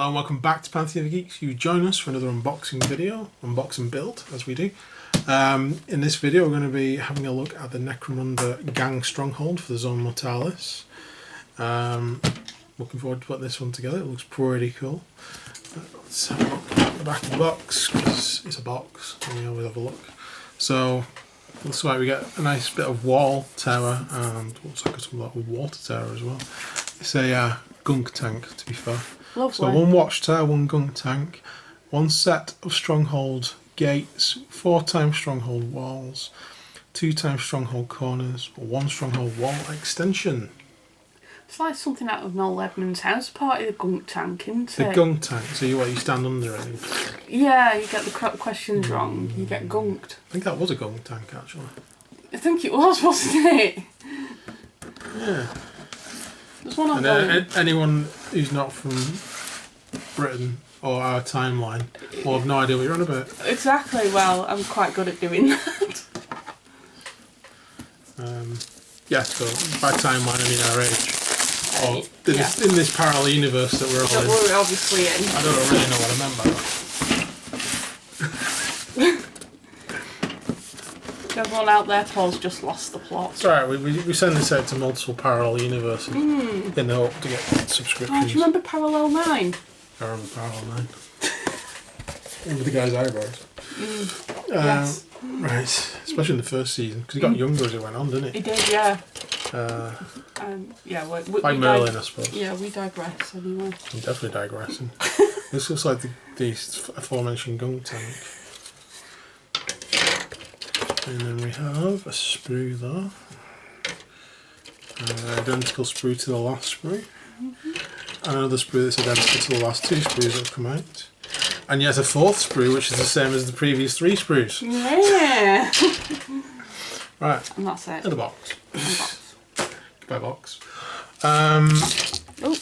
Hello and welcome back to Pantheon of Geeks. You join us for another unboxing video, unboxing build, as we do. In this video we're going to be having a look at the Necromunda gang Stronghold for the Zone Mortalis. Looking forward to putting this one together, it looks pretty cool. Let's have a look at the back of the box, because it's a box and we always have a look. So, looks like we get a nice bit of wall tower and looks like some like a water tower as well. It's a gunk tank, to be fair. Lovely. So one watchtower, one gunk tank, one set of stronghold gates, 4 times stronghold walls, 2 times stronghold corners, 1 stronghold wall extension. It's like something out of Noel Edmonds' house party, the gunk tank, isn't it? The gunk tank, so you stand under it? Yeah, you get the questions wrong, you get gunked. I think that was a gunk tank actually. I think it was, wasn't it? Yeah. There's one on anyone who's not from Britain or our timeline will have no idea what you're on about. Exactly, well, I'm quite good at doing that. Yeah, so by timeline I mean our age. Or in this parallel universe that we're all in. We're obviously in. I don't really know what I meant by that. Everyone out there, Paul's just lost the plot. It's alright, we send this out to multiple parallel universes in the hope to get subscriptions. Oh, do you remember Parallel 9? I remember Parallel 9. Remember the guy's eyebrows. Yes. Right, especially in the first season, because he got younger as it went on, didn't he? He did, yeah. Yeah, like Merlin, I suppose. Yeah, we digress anyway. I'm definitely digressing. This looks like the aforementioned gunk tank. And then we have a sprue there. Identical sprue to the last sprue. And another sprue that's identical to the last 2 sprues that have come out. And yet a 4th sprue which is the same as the previous 3 sprues. Yeah! Right. And that's it. In the box. Goodbye box. Let's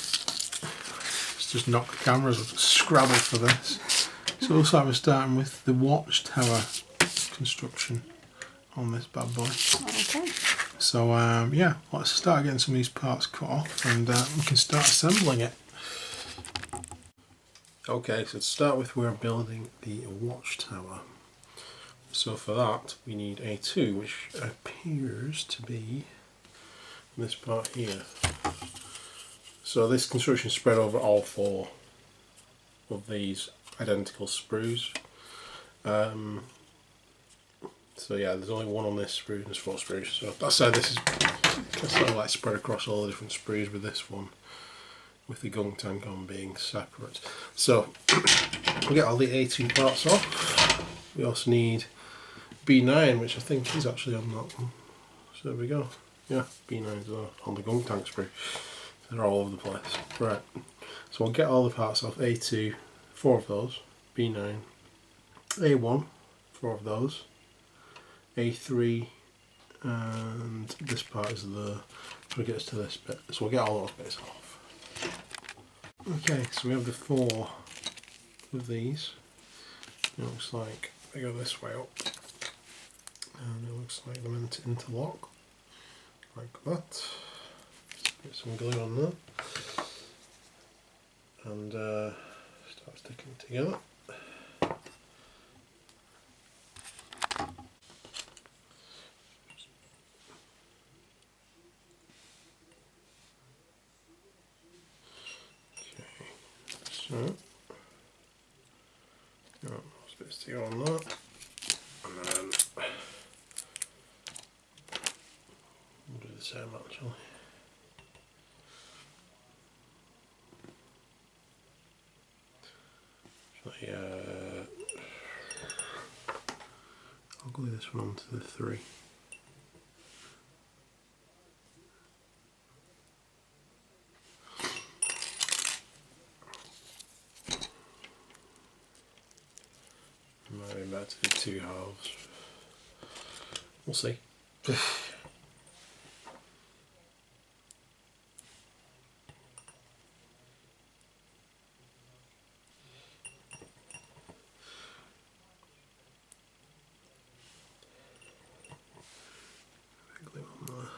just knock the cameras, we'll just scrabble for this. So it looks like we're starting with the Watchtower construction on this bad boy. Okay. So yeah, let's start getting some of these parts cut off and we can start assembling it. Okay, so to start with we're building the Watchtower. So for that we need a 2 which appears to be this part here. So this construction is spread over all 4 of these identical sprues. So yeah, there's only 1 on this sprue and there's 4 sprues. So that's how this is sort of like spread across all the different sprues with this one, with the gunk tank on being separate. So we get all the A2 parts off. We also need B9, which I think is actually on that one. So there we go. Yeah, B9's on the gunk tank sprue. They're all over the place. Right. So we'll get all the parts off. A2, 4 of those. B9. A1, 4 of those. A3, and this part is the, so it gets to this bit. So we'll get all those bits off. Okay, so we have the 4 of these. It looks like they go this way up. And it looks like they're meant to interlock. Like that. Get some glue on there. And start sticking it together. So, those bits to go on that, and then we'll do the same actually. So yeah, I'll glue this one onto the 3. Maybe back to the 2 halves. We'll see. Glue on there.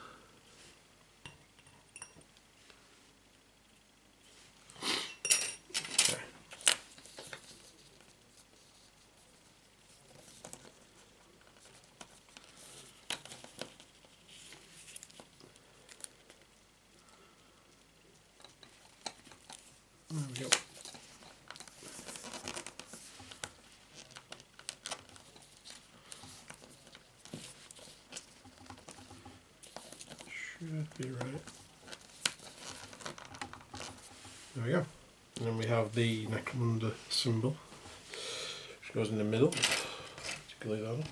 There we go. Should be right. There we go. And then we have the Necromunda symbol, which goes in the middle. Just glue that on.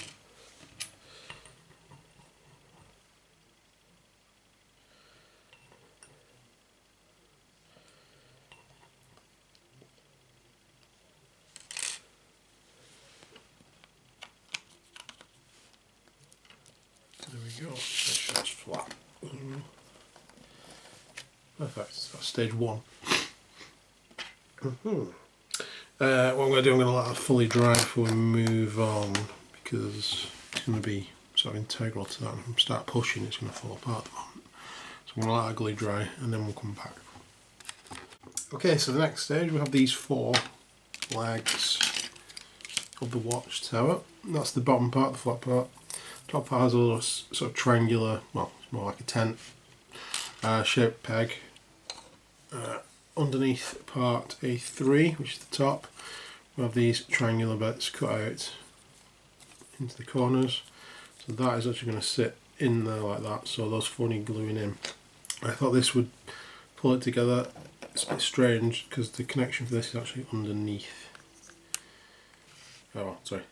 There we go. Make sure that's flat. Perfect. So that's stage one. What I'm going to do, I'm going to let that fully dry before we move on, because it's going to be sort of integral to that. If I start pushing, it's going to fall apart at the moment. So I'm going to let that glue dry and then we'll come back. Okay, so the next stage we have these 4 legs of the Watchtower. That's the bottom part, the flat part. Top part has a little sort of triangular, well, it's more like a tent shaped peg. Underneath part A3, which is the top, we have these triangular bits cut out into the corners. So that is actually going to sit in there like that, so those 4 need gluing in. I thought this would pull it together. It's a bit strange because the connection for this is actually underneath. Oh, sorry.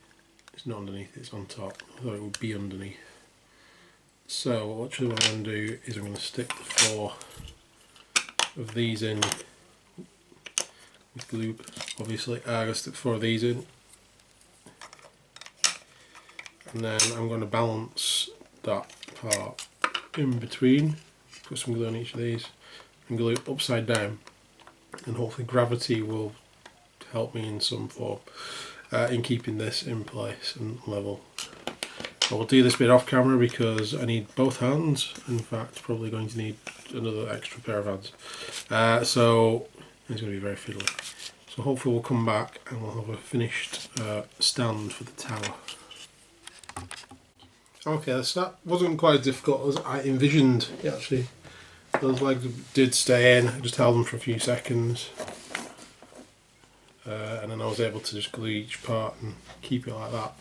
It's not underneath, it's on top. I thought it would be underneath. So what I'm going to do is I'm going to stick the 4 of these in with glue, obviously. I'm going to stick 4 of these in. And then I'm going to balance that part in between. Put some glue on each of these and glue it upside down. And hopefully gravity will help me in some form in keeping this in place and level. I will do this bit off camera because I need both hands. In fact, probably going to need another extra pair of hands. So it's going to be very fiddly. So hopefully we'll come back and we'll have a finished stand for the tower. Okay, so that wasn't quite as difficult as I envisioned. Actually, those legs did stay in. I just held them for a few seconds. And then I was able to just glue each part and keep it like that.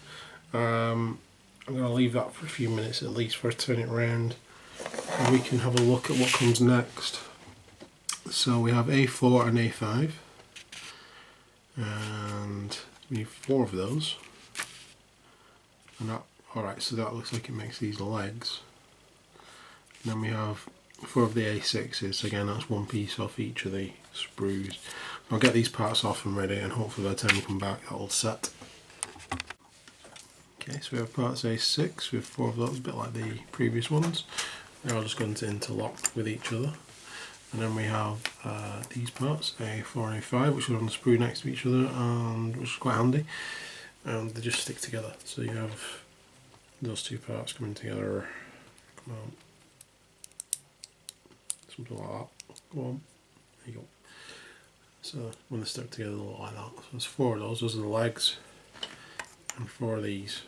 I'm going to leave that for a few minutes at least before I turn it around, and we can have a look at what comes next. So we have A4 and A5, and we need 4 of those. And that, alright, so that looks like it makes these legs. And then we have 4 of the A6s, again that's 1 piece off each of the sprues. I'll get these parts off and ready, and hopefully by the time we come back that'll set. Okay, so we have parts A6, we have 4 of those, a bit like the previous ones. They're all just going to interlock with each other. And then we have these parts, A4 and A5, which are on the sprue next to each other, and which is quite handy. And they just stick together. So you have those 2 parts coming together. Come on. Something like that. Come on. There you go. So when they stick together, they look like that. So there's 4 of those. Those are the legs, and 4 of these.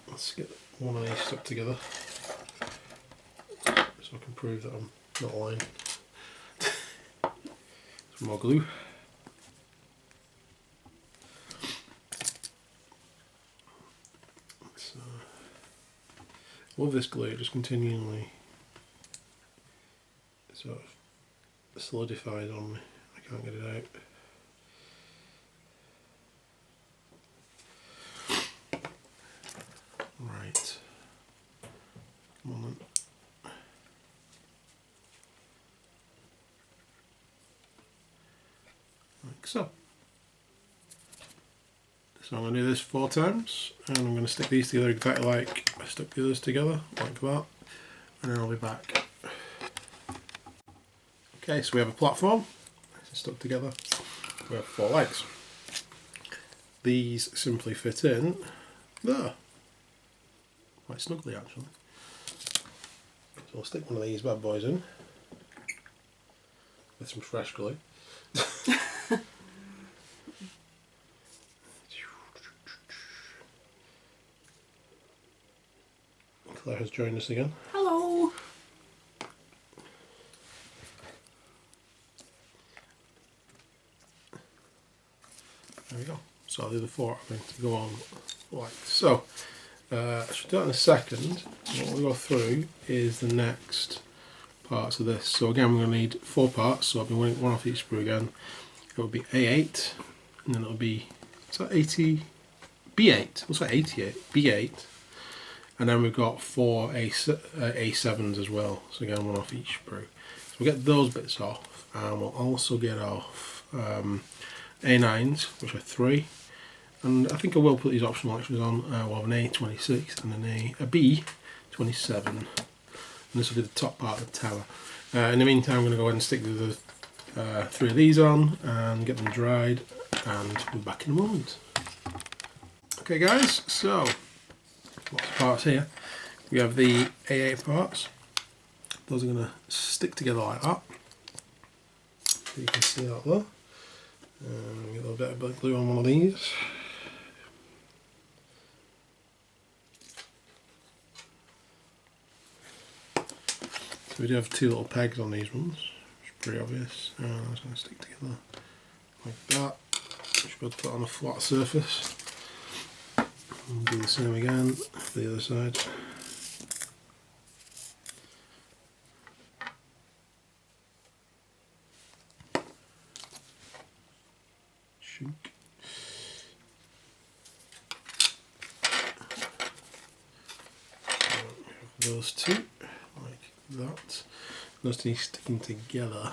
Let's get one of these stuck together so I can prove that I'm not lying. Some more glue. So, love this glue, it just continually sort of solidifies on me. I can't get it out. Right. Come on then. Like so. So I'm going to do this 4 times, and I'm going to stick these together exactly like I stuck the others together, like that, and then I'll be back. Okay, so we have a platform, it's stuck together, we have 4 legs. These simply fit in there. Quite snugly actually. So I'll stick one of these bad boys in with some fresh glue. Claire has joined us again. Hello. There we go. So the other 4 are going to go on like so. I should do that in a second. What we'll go through is the next parts of this. So again, we're going to need 4 parts. So I'll be one off each sprue again. It will be A8, and then it'll be, is that 80? B8. What's that? 88. B8. And then we've got 4 A7s as well. So again, one off each sprue. So we'll get those bits off, and we'll also get off A9s, which are 3. And I think I will put these optional extras on. We'll have an A26 and a B27. And this will be the top part of the tower. In the meantime, I'm going to go ahead and stick the 3 of these on and get them dried, and we'll be back in a moment. Okay guys, so lots of parts here. We have the A8 parts. Those are going to stick together like that. So you can see that there. Get a little bit of black glue on one of these. So we do have 2 little pegs on these ones, which is pretty obvious. That's going to stick together like that. We should be able to put it on a flat surface. And do the same again for the other side. Shink. Those 2 like that. Those 2 sticking together.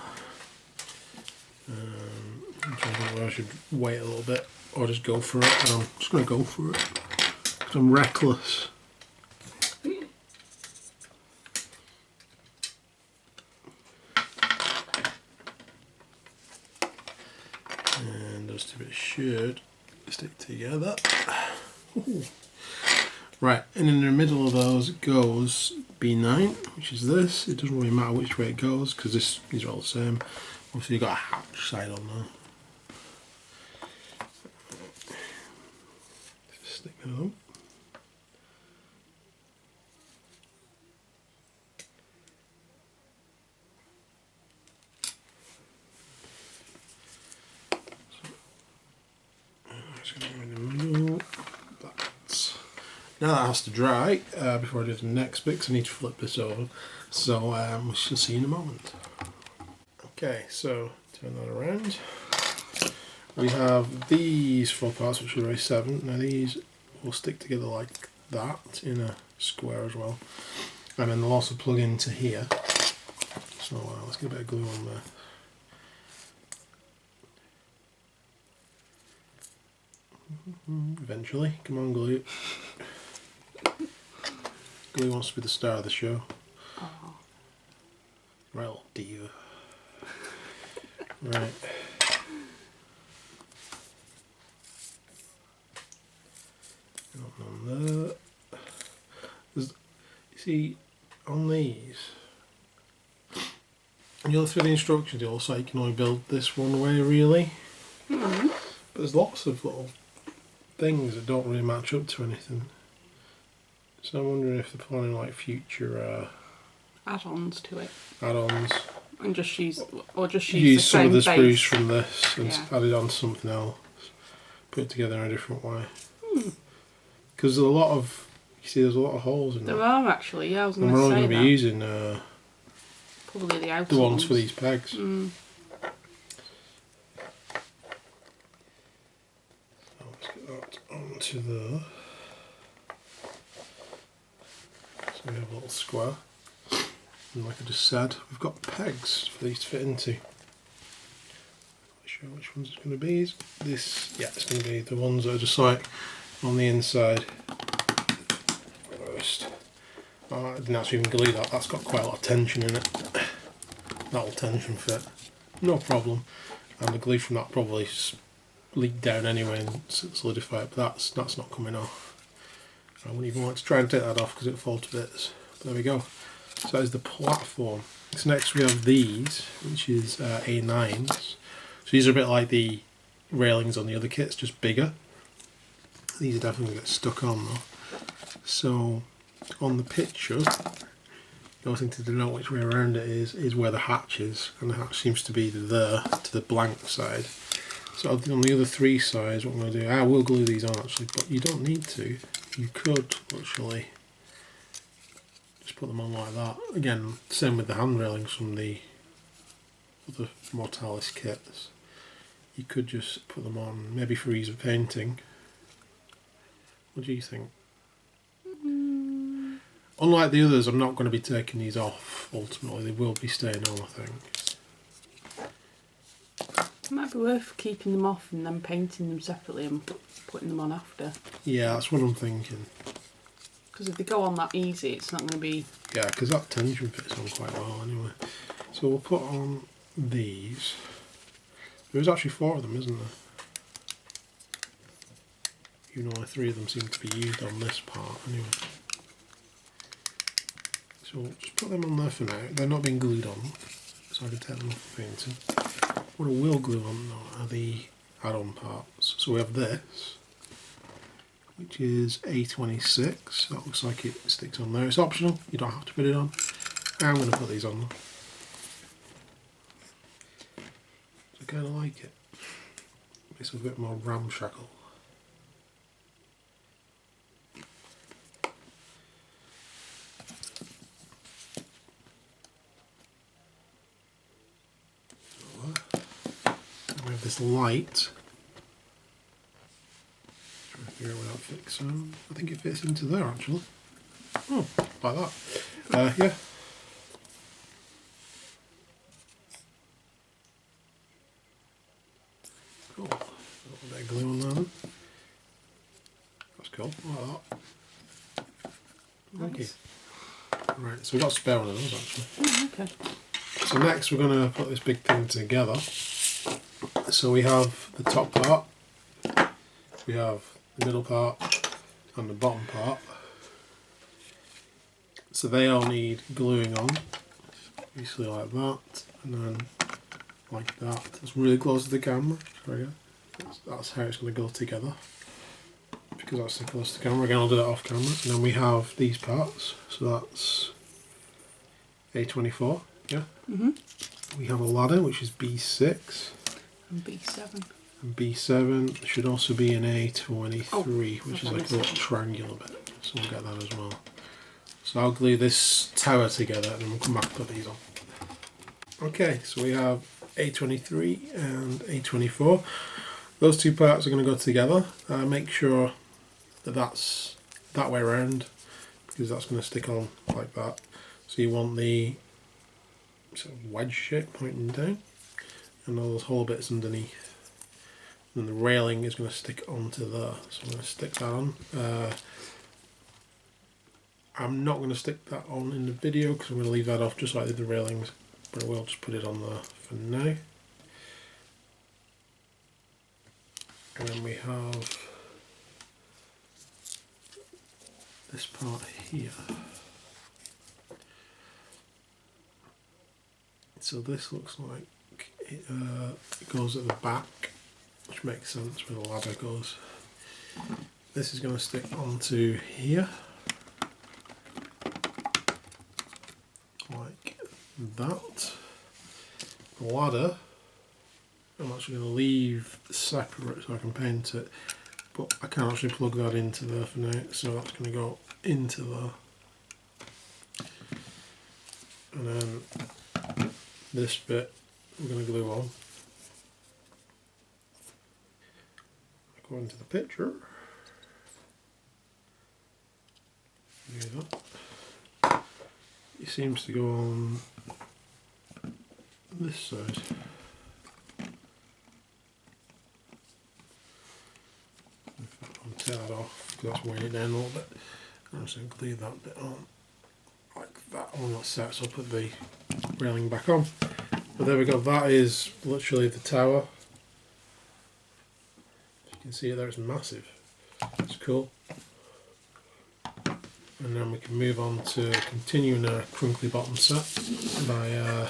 I'm trying to think whether I should wait a little bit or just go for it. And I'm just going to go for it because I'm reckless. And those 2 bits should stick together. Ooh. Right, and in the middle of those goes B9, which is this. It doesn't really matter which way it goes because these are all the same. Obviously you've got a hatch side on there. Just stick that on. Now that has to dry before I do the next bit, because I need to flip this over. So we shall see in a moment. Okay, so turn that around. We have these 4 parts, which are A7. Now these will stick together like that in a square as well. And then they'll also plug into here. So let's get a bit of glue on there. Eventually, come on glue. Glue wants to be the star of the show. Oh. Right, little diva. Right. On there. You see, on these, when you look through the instructions, it looks like you can only build this one way, really. Mm-hmm. But there's lots of little things that don't really match up to anything. So I'm wondering if they're planning like future add-ons to it. Add-ons. And just use some of the sprues base from this and yeah. add it on to something else. Put it together in a different way. Because there's a lot of, you see, there's a lot of holes in there. there. There are actually, yeah. I was going and to say we're only going to be using probably the outer the ones for these pegs. Mm. So let's get that onto there. So we have a little square. And like I just said, we've got pegs for these to fit into. Not sure which ones it's going to be. This, yeah, it's going to be the ones that are just like on the inside. First. I didn't actually even glue that. That's got quite a lot of tension in it. That'll tension fit, no problem. And the glue from that probably leaked down anyway and solidify it. But that's not coming off. I wouldn't even want to try and take that off because it'll fall to bits. But there we go. So that is the platform. So next we have these, which is A9s. So these are a bit like the railings on the other kits, just bigger. These are definitely going to get stuck on though. So on the picture, the only thing to denote which way around it is where the hatch is. And the hatch seems to be there, to the blank side. So on the other three sides, what I'm going to do, I will glue these on actually, but you don't need to. You could literally just put them on like that. Again, same with the hand railings from the other Mortalis kits. You could just put them on, maybe for ease of painting. What do you think? Unlike the others, I'm not going to be taking these off ultimately. They will be staying on, I think. It might be worth keeping them off and then painting them separately and putting them on after. Yeah, that's what I'm thinking. Because if they go on that easy, it's not going to be... Yeah, because that tension fits on quite well anyway. So we'll put on these. There's actually 4 of them, isn't there? Even though only 3 of them seem to be used on this part anyway. So we'll just put them on there for now. They're not being glued on, so I can take them off for painting. What I will glue on though are the add-on parts. So we have this, which is A26. That looks like it sticks on there. It's optional, you don't have to put it on. I'm going to put these on though. I kind of like it. It's a bit more ramshackle. We have this light. Trying to figure out where that fits. I think it fits into there actually. Oh, like that. Yeah. Cool. Got a bit of glue on there then. That's cool. Like that. Thank you. Right, so we've got a spare one of those actually. Oh, okay. So next we're going to put this big thing together. So we have the top part, we have the middle part and the bottom part. So they all need gluing on, basically like that, and then like that. It's really close to the camera. That's how it's going to go together, because that's so close to the camera. Again, I'll do that off camera. And then we have these parts, so that's A24, yeah? We have a ladder, which is B6. And B7. And B7 should also be an A23, which is like a little triangular bit. So we'll get that as well. So I'll glue this tower together and then we'll come back and put these on. Okay, so we have A23 and A24. Those two parts are going to go together. Make sure that that's that way around, because that's going to stick on like that. So you want the sort of wedge shape pointing down, and all those hollow bits underneath. And the railing is going to stick onto there, so I'm going to stick that on. I'm not going to stick that on in the video because I'm going to leave that off just like the railings, but I will just put it on there for now. And then we have this part here. So this looks like it goes at the back, which makes sense where the ladder goes. This is going to stick onto here, like that. The ladder, I'm actually going to leave separate so I can paint it, but I can't actually plug that into there for now, so that's going to go into there. And then this bit we're going to glue on. According to the picture. Do that. It seems to go on this side. I'll tear that off because that's weighing it down a little bit. I'm just going to glue that bit on like that one that sets up at the railing back on. But there we go, that is literally the tower. You can see it there, it's massive. It's cool. And then we can move on to continuing our crinkly bottom set by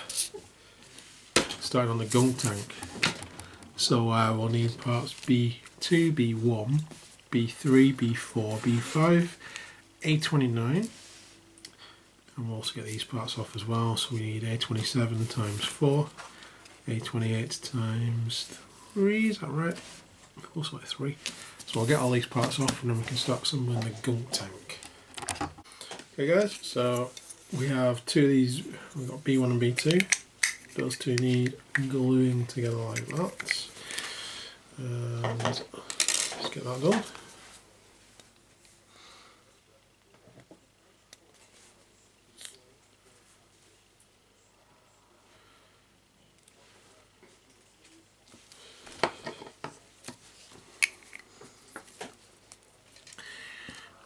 starting on the gunk tank. So we'll need parts B2, B1, B3, B4, B5, A29. And we'll also get these parts off as well. So we need A27 times 4, A28 times 3, is that right? Looks like 3. So I'll get all these parts off and then we can start assembling the gunk tank. Okay guys, so we have 2 of these, we've got B1 and B2. Those 2 need gluing together like that. And let's get that done.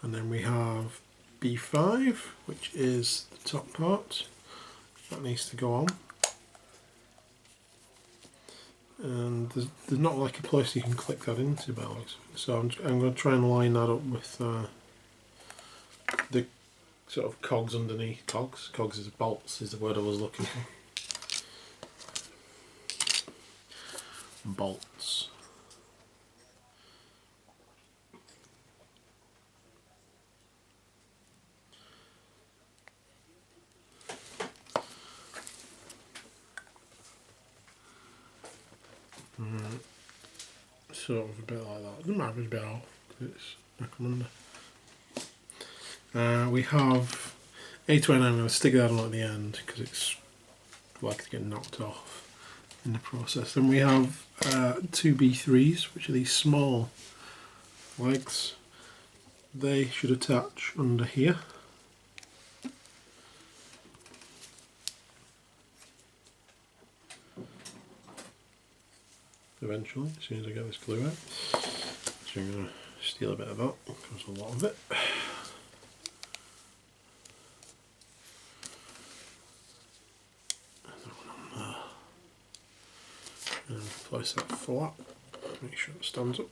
And then we have B5, which is the top part. That needs to go on. And there's not like a place you can click that into, Alex. So I'm going to try and line that up with the sort of cogs underneath. Cogs is bolts, is the word I was looking for. Bolts. Sort of a bit like that. The map is a bit off because it's Necromunda. We have A29. I'm going to stick that on at the end because it's likely to get knocked off in the process. Then we have 2 B3s, which are these small legs. They should attach under here. Eventually, as soon as I get this glue out. So I'm going to steal a bit of that, because a lot of it. And place that flat, make sure it stands up.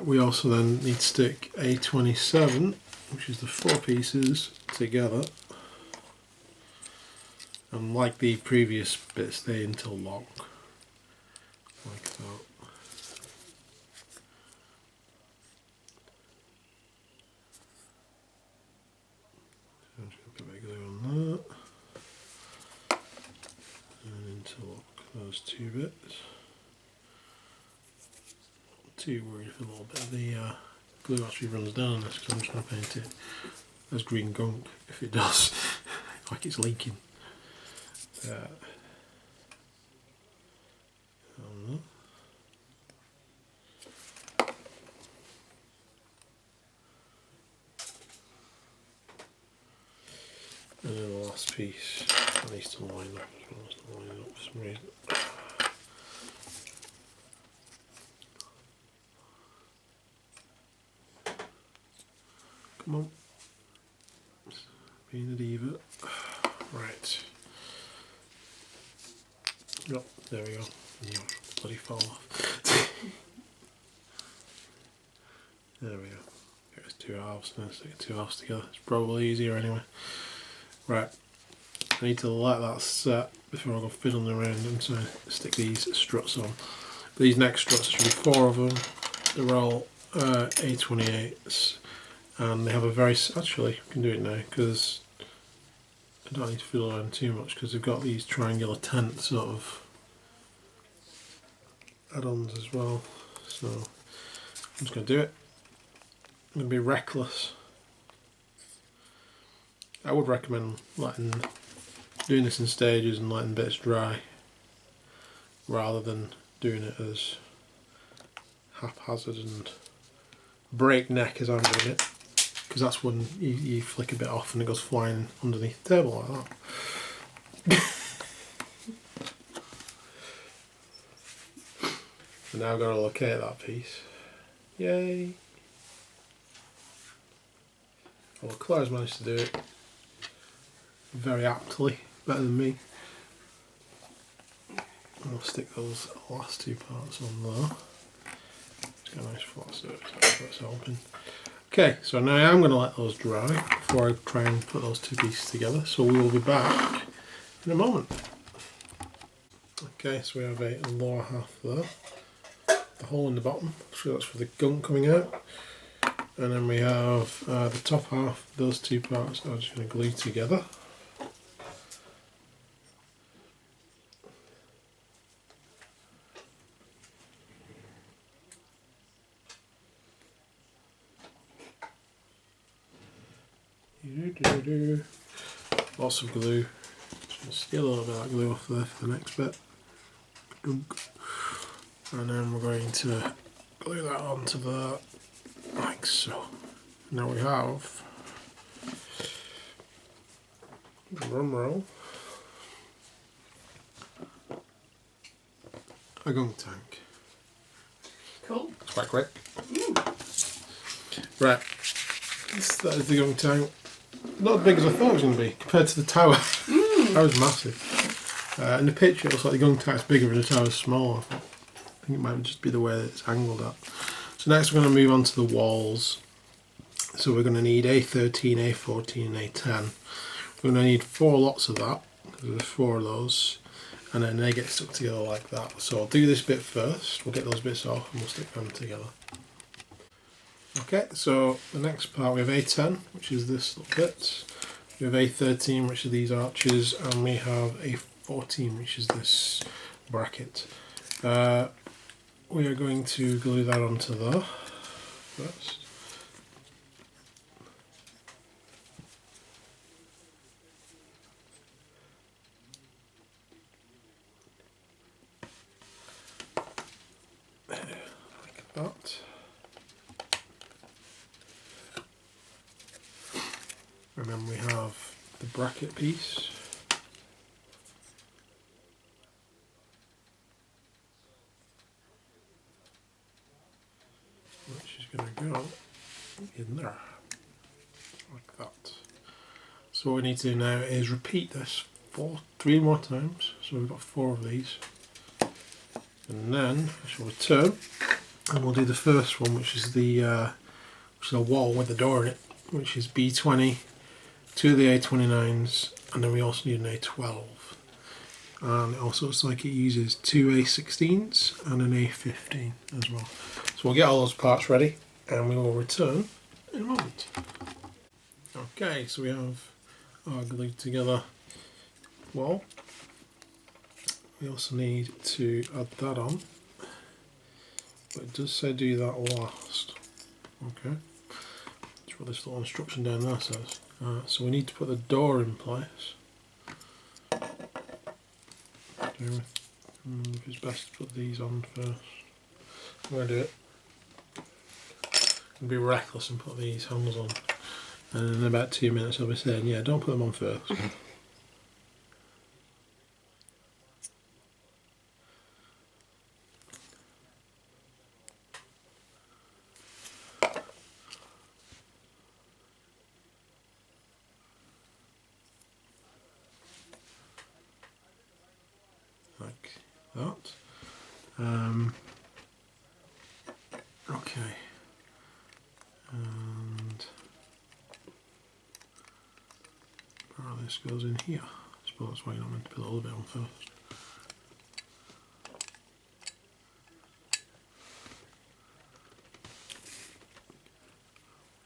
We also then need to stick A27, which is the 4 pieces together. And like the previous bits, they interlock. Like that. So I'm just going to put a bit of glue on that. And interlock those 2 bits. Not too worried if a little bit of the glue actually runs down on this, because I'm just going to paint it as green gunk if it does, like it's leaking. And then the last piece needs to line up as well. It's not lining up for some reason. Come on. Being a diva. Right. Yep, there we go. Yeah, bloody fall off. There we go. Here's 2 halves, and then stick 2 halves together. It's probably easier anyway. Right. I need to let that set before I go fiddling around and so stick these struts on. But these next struts, should be 4 of them. They're all A28s, and they have a very, actually I can do it now because I don't need to fiddle around too much because they've got these triangular tent sort of add-ons as well. So I'm just going to do it. I'm going to be reckless. I would recommend doing this in stages and letting bits dry rather than doing it as haphazard and breakneck as I'm doing it, because that's when you flick a bit off and it goes flying underneath the table like that. And now I've got to locate that piece. Yay! Well, Claire's managed to do it very aptly, better than me. I'll stick those last 2 parts on there. It's got a nice flat surface, that's helping. Okay, so now I'm going to let those dry before I try and put those 2 pieces together, so we will be back in a moment. Okay, so we have a lower half there, the hole in the bottom, so that's for the gunk coming out. And then we have the top half, those 2 parts are just going to glue together. Lots of glue. Just steal a little bit of that glue off there for the next bit. Dunk. And then we're going to glue that onto the like so. Now we have drum roll, a gunk tank. Cool. It's quite quick. Right, that is the gunk tank. Not as big as I thought it was going to be compared to the tower. That was massive. In the picture it looks like the gunk tank's bigger and the tower's smaller. I think it might just be the way that it's angled at. So next we're going to move on to the walls. So we're going to need A13, A14 and A10. We're going to need 4 lots of that, because there's 4 of those, and then they get stuck together like that. So I'll do this bit first, we'll get those bits off and we'll stick them together. Okay, so the next part we have A10, which is this little bit. We have A13, which are these arches, and we have A14, which is this bracket. We are going to glue that onto there first. Like that. And then we have the bracket piece. Which is going to go in there. Like that. So what we need to do now is repeat this 3 more times. So we've got 4 of these. And then I shall return and we'll do the first one, which is the wall with the door in it, which is B20, 2 of the A29s, and then we also need an A12. And it also looks like it uses 2 A16s and an A15 as well. So we'll get all those parts ready and we will return in a moment. Okay, so we have our glued together wall. We also need to add that on, but it does say do that last. Okay, that's what this little instruction down there says. So we need to put the door in place. If it's best to put these on first. I'm going to do it. I'm going to be reckless and put these handles on. And in about 2 minutes I'll be saying, yeah, don't put them on first. Like that. Okay. And part of this goes in here. I suppose that's why you're not meant to put a little bit on first.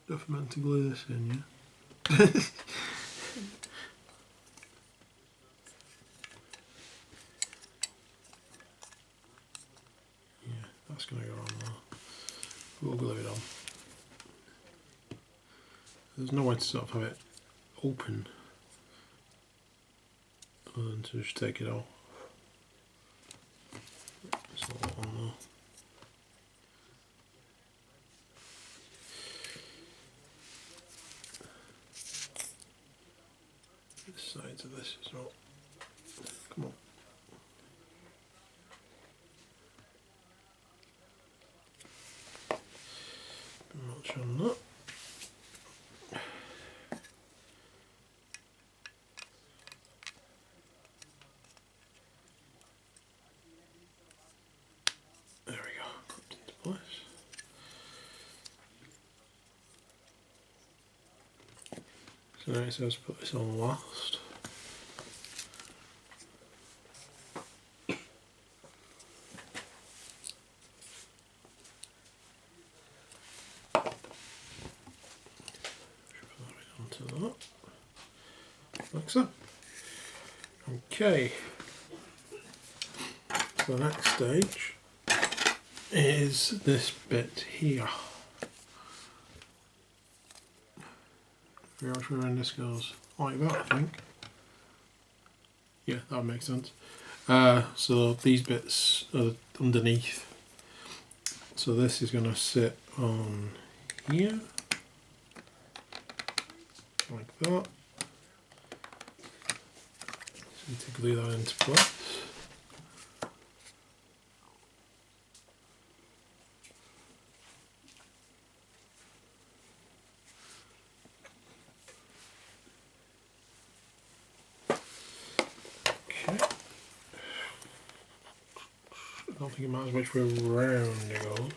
Definitely meant to glue this in, yeah? Yeah, that's going to go on there. We'll glue it on. There's no way to sort of have it open other than to just take it off. There's a lot on there. This side of this as well. Come on. Much on that. There we go, clipped into place. So now it says put this on last. Onto that, like so. Okay, so the next stage is this bit here. Pretty much where this goes like that, I think. Yeah, that would make sense. So these bits are underneath. So this is going to sit on here, like that. So you need to glue that into place. Okay. I don't think it matters which way round it goes.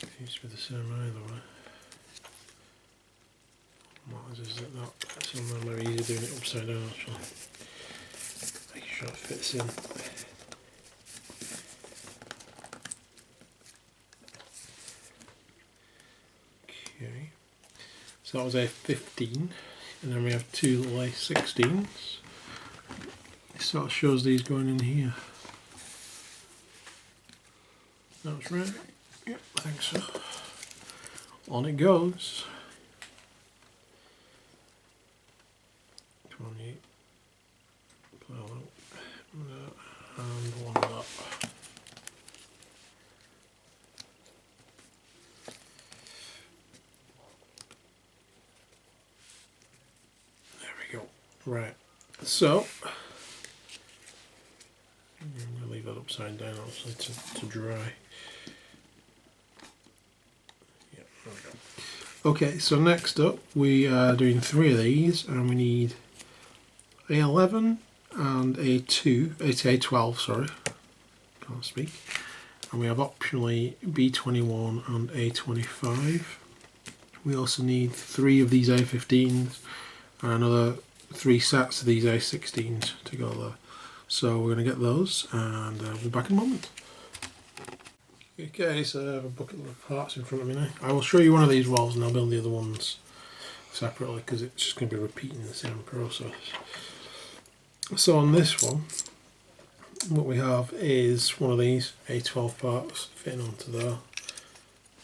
It seems to be the same either way. What is it that? Somewhere maybe easier doing it upside down actually. Making sure it fits in. Okay. So that was a 15, and then we have two little A16s. It sort of shows these going in here. That's right. Yep, I think so. On it goes. Come on, you. Play all that. And one of that. There we go. Right. So, I'm going to leave that upside down obviously to dry. Yeah, there we go. Okay, so next up we are doing 3 of these, and we need A11 and A12, sorry, can't speak. And we have optionally B21 and A25. We also need 3 of these A15s and another 3 sets of these A16s to go there. So we're going to get those, and we'll be back in a moment. Okay, so I have a bucket of parts in front of me now. I will show you one of these walls and I'll build the other ones separately because it's just going to be repeating the same process. So on this one, what we have is one of these A12 parts fitting onto there.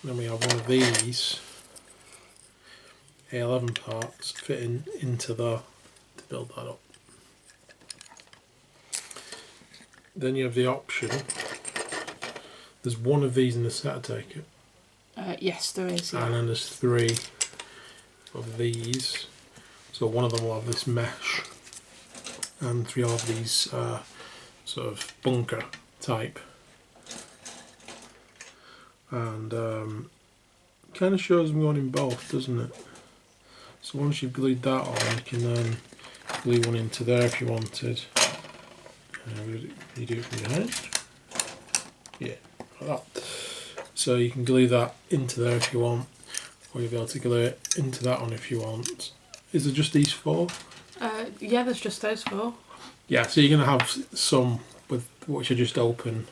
Then we have one of these A11 parts fitting into there to build that up. Then you have the option. There's one of these in the set, I take it. Yes, there is. Yeah. And then there's 3 of these. So one of them will have this mesh, and 3 of these sort of bunker type. And kind of shows them going in both, doesn't it? So once you've glued that on, you can then glue one into there if you wanted. You do it from behind. Yeah, like that. So you can glue that into there if you want, or you'll be able to glue it into that one if you want. Is there just these 4? Yeah, there's just those 4. Yeah, so you're going to have some with which are just open,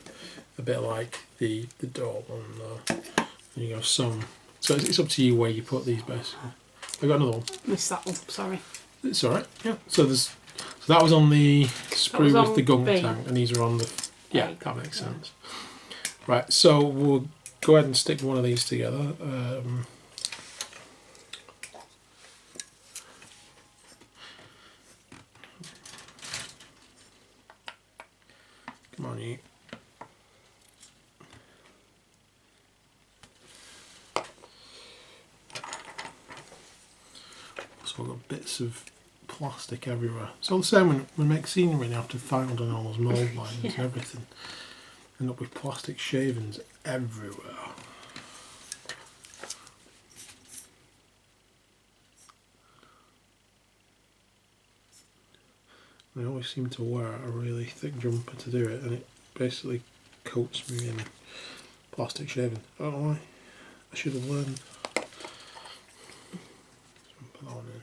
a bit like the door one there. And you have some. So it's up to you where you put these basically. I've got another one. Missed that one, sorry. It's alright, yeah. So that was on the sprue with the gung B. tank, and these are on the... Yeah, A. that makes sense. Right, so we'll go ahead and stick one of these together. Come on, you. So we've got bits of plastic everywhere. So the same when we make scenery, you have to find on all those mould lines and everything. End up with plastic shavings everywhere. I always seem to wear a really thick jumper to do it, and it basically coats me in plastic shaving. I don't know why. I should have learned. Put that one in.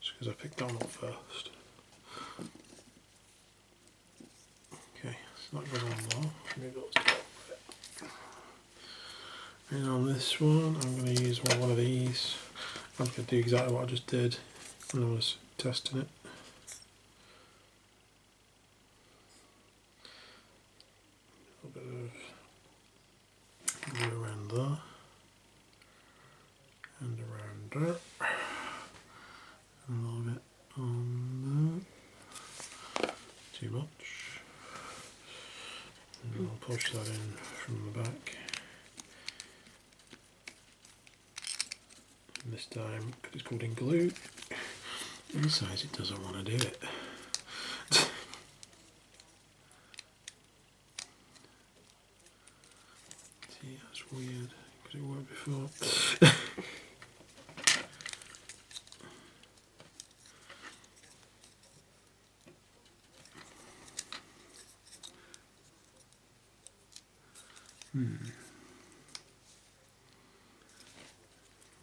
Just because I picked that one up first. Okay, so that goes on there. Maybe and on this one, I'm going to use one of these. I'm going to do exactly what I just did when I was testing it. A little bit of glue around there. there. A little bit on there. Too much. And I'll push that in from the back. And this time, because it's covered in glue, it decides it doesn't want to do it. See, that's weird, because it worked before.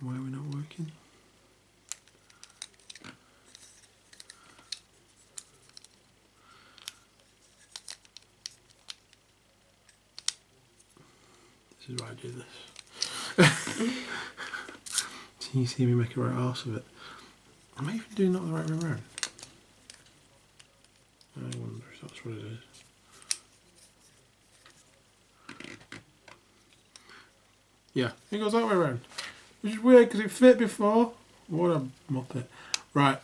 Why are we not working? This is why I do this. So you see me make a right arse of it. Am I even doing that the right way around? I wonder if that's what it is. Yeah, it goes that way around. Which is weird because it fit before. What a muppet. Right.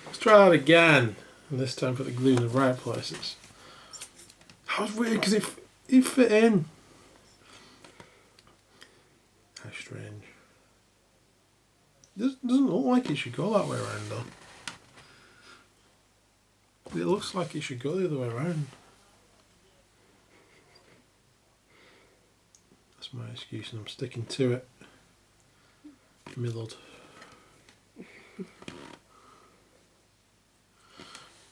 Let's try that again. And this time put the glue in the right places. That was weird because it fit in. How strange. This doesn't look like it should go that way around though. It looks like it should go the other way around. That's my excuse and I'm sticking to it. Milled.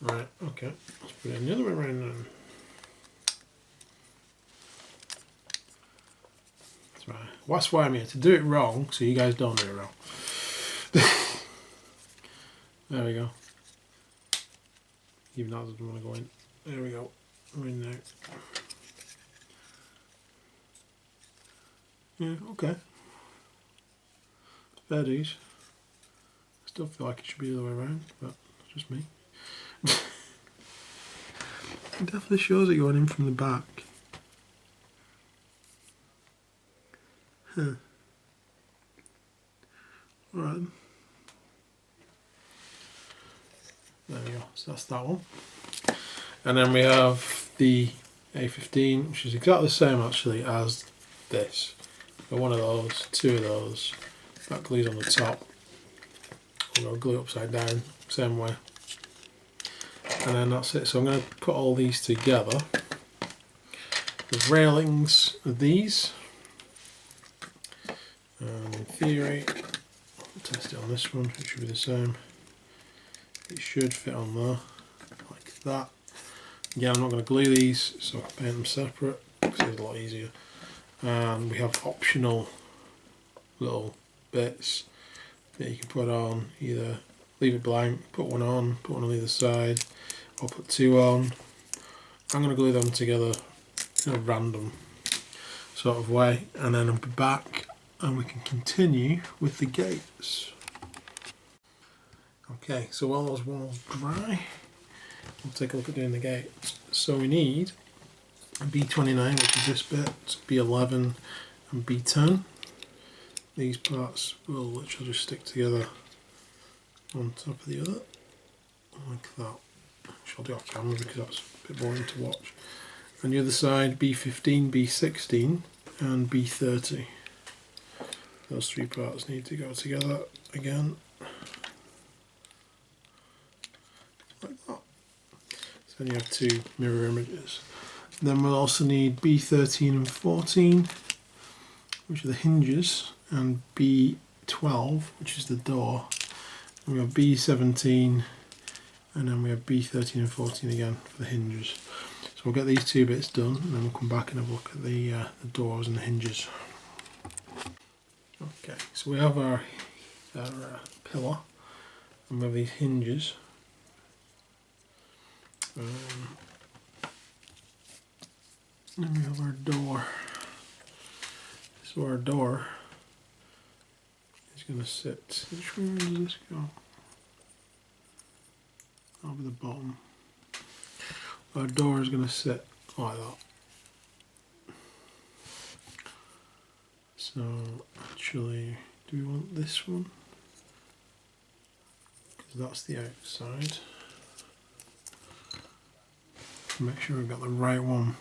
Right, okay. Let's put it in the other way around then. That's right. That's why I'm here, to do it wrong so you guys don't do it wrong. There we go. Even that doesn't want to go in. There we go. We're in there. Yeah, okay. Fair dues. I still feel like it should be the other way around, but it's just me. It definitely shows it going in from the back. Huh. Alright. There we go. So that's that one. And then we have the A15, which is exactly the same actually as this. Got one of those, two of those. That glue's on the top. I'm going to glue it upside down, same way. And then that's it. So I'm going to put all these together. The railings are these. And in theory, I'll test it on this one, it should be the same. It should fit on there, like that. Again, I'm not going to glue these, so I can paint them separate, because it's a lot easier. And we have optional little bits that you can put on, either leave it blank, put one on either side, or put two on. I'm going to glue them together in a random sort of way, and then I'll be back and we can continue with the gates. Okay, so while those walls dry, we'll take a look at doing the gates. So we need a B29, which is this bit, B11 and B10. These parts will literally just stick together on top of the other, like that. Which I'll do off camera because that's a bit boring to watch. On the other side, B15, B16 and B30. Those three parts need to go together again. Like that. So then you have two mirror images. Then we'll also need B13 and 14, which are the hinges, and B12, which is the door. And we have B17, and then we have B13 and 14 again for the hinges. So we'll get these two bits done, and then we'll come back and have a look at the doors and the hinges. Okay, so we have our pillar, and we have these hinges. And then we have our door. So our door is going to sit. Which way does this go? Over the bottom. Our door is going to sit like that. So actually, do we want this one? Because that's the outside. Make sure we've got the right one.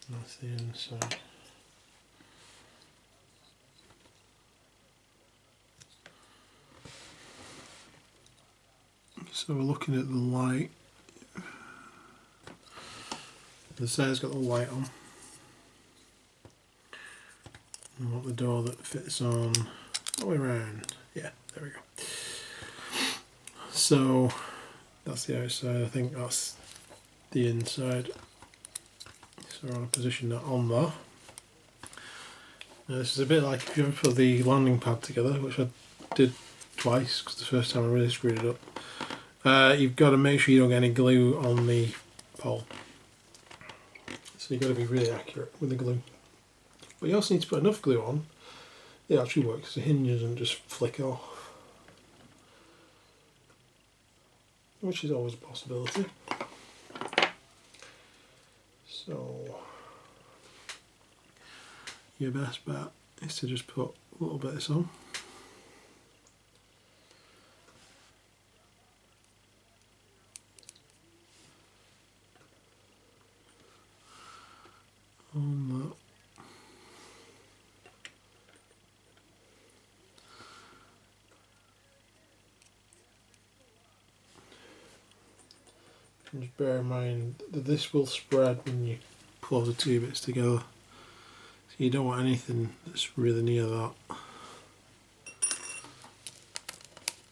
That's the inside. So we're looking at the light. The side's got the light on. We want the door that fits on all the way around. Yeah, there we go. So that's the outside. I think that's the inside. So we're going to position that on there. Now this is a bit like if you ever put the landing pad together, which I did twice because the first time I really screwed it up. You've got to make sure you don't get any glue on the pole. So you've got to be really accurate with the glue. But you also need to put enough glue on, it actually works. The hinge doesn't just flick off. Which is always a possibility. So your best bet is to just put a little bit of some. On that. And just bear in mind that this will spread when you close the two bits together. So you don't want anything that's really near that.